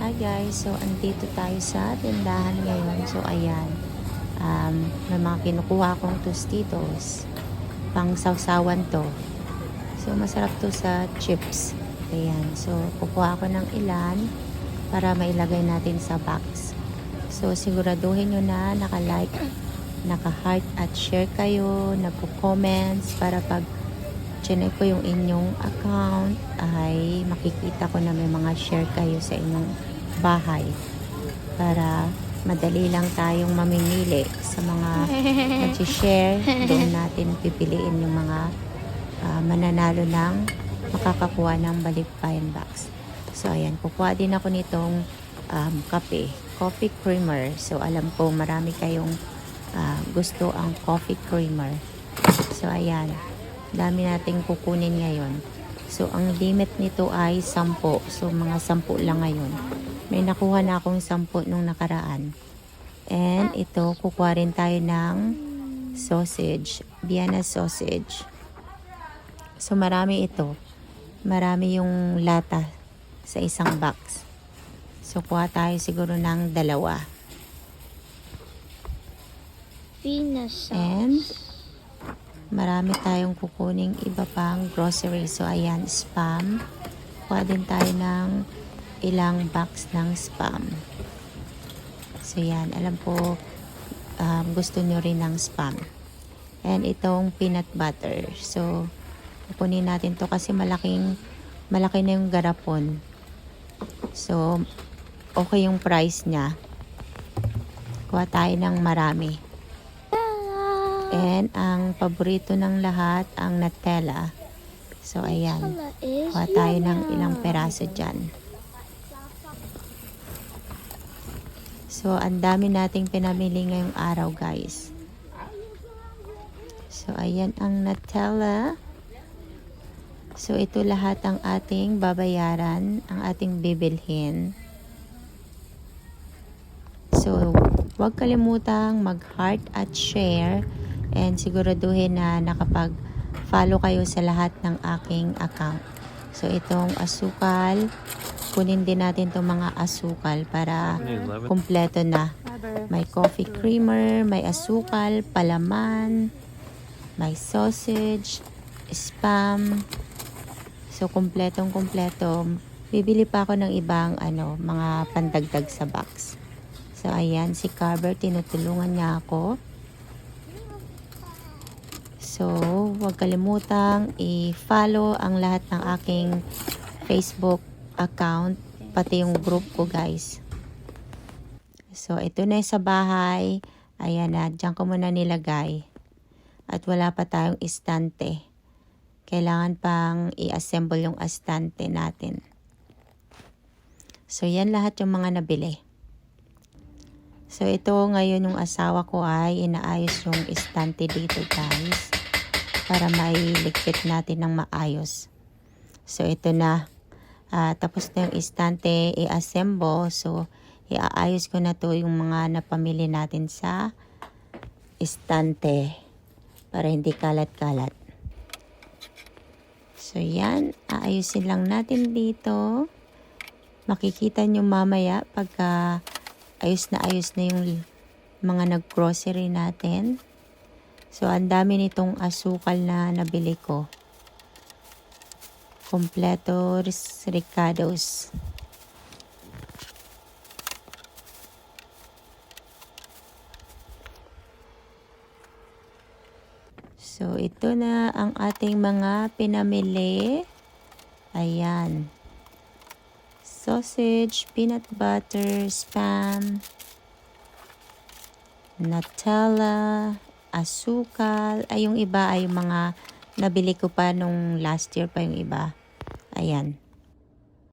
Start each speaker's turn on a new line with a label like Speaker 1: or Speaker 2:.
Speaker 1: Hi guys, so andito tayo sa tindahan ngayon. So ayan, may mga kinukuha akong tostitos. Pang sawsawan to. So masarap to sa chips. Ayan, so kukuha ako ng ilan para mailagay natin sa box. So siguraduhin nyo na naka-like, naka-heart at share kayo, nagko-comments para pag chinek ko yung inyong account ay makikita ko na may mga share kayo sa inyong bahay para madali lang tayong mamimili sa mga nag-share. Doon natin pipiliin yung mga mananalo ng makakakuha ng balikbayan box. So ayan, kukuha din ako nitong coffee creamer. So alam ko marami kayong gusto ang coffee creamer. So ayan, dami nating kukunin ngayon. So, ang limit nito ay 10. So, mga 10 lang ngayon. May nakuha na akong 10 nung nakaraan. And ito, kukuha rin tayo ng sausage. Vienna sausage. So, marami ito. Marami yung lata sa isang box. So, kuha tayo siguro ng 2.
Speaker 2: Vienna sauce.
Speaker 1: And marami tayong kukuning iba pang grocery. So, ayan, Spam. Kuha din tayo ng ilang box ng Spam. So, yan. Alam ko, gusto nyo rin ng Spam. And itong peanut butter. So, kukunin natin to kasi malaki na yung garapon. So, okay yung price niya. Kuha tayo ng marami. And ang paborito ng lahat, ang Nutella. So, ayan. Kuha tayo ng ilang peraso dyan. So, ang dami nating pinamili ngayong araw, guys. So, ayan ang Nutella. So, ito lahat ang ating babayaran, ang ating bibilhin. So, huwag kalimutang mag-heart at share. And siguraduhin na nakapag-follow kayo sa lahat ng aking account. So, itong asukal, kunin din natin itong mga asukal para kumpleto na. May coffee creamer, may asukal, palaman, may sausage, Spam. So, kumpletong-kumpleto. Bibili pa ako ng ibang mga pandagdag sa box. So, ayan, si Carver, tinutulungan niya ako. So, huwag kalimutang i-follow ang lahat ng aking Facebook account, pati yung group ko, guys. So, ito na sa bahay. Ayan na, dyan ko muna nilagay. At wala pa tayong estante. Kailangan pang i-assemble yung estante natin. So, yan lahat yung mga nabili. So, ito ngayon yung asawa ko ay inaayos yung estante dito, guys. Para mailigpit natin ng maayos. So, ito na. Tapos na yung estante i-assemble. So, iaayos ko na to yung mga napamili natin sa estante. Para hindi kalat-kalat. So, yan. Aayusin lang natin dito. Makikita nyo mamaya pagka ayos na yung mga nag-grocery natin. So, ang dami nitong asukal na nabili ko. Kompleto Ricados. So, ito na ang ating mga pinamili. Ayan. Sausage, peanut butter, Spam, Nutella, asukal. Ay, yung iba ay mga nabili ko pa nung last year pa yung iba. Ayan.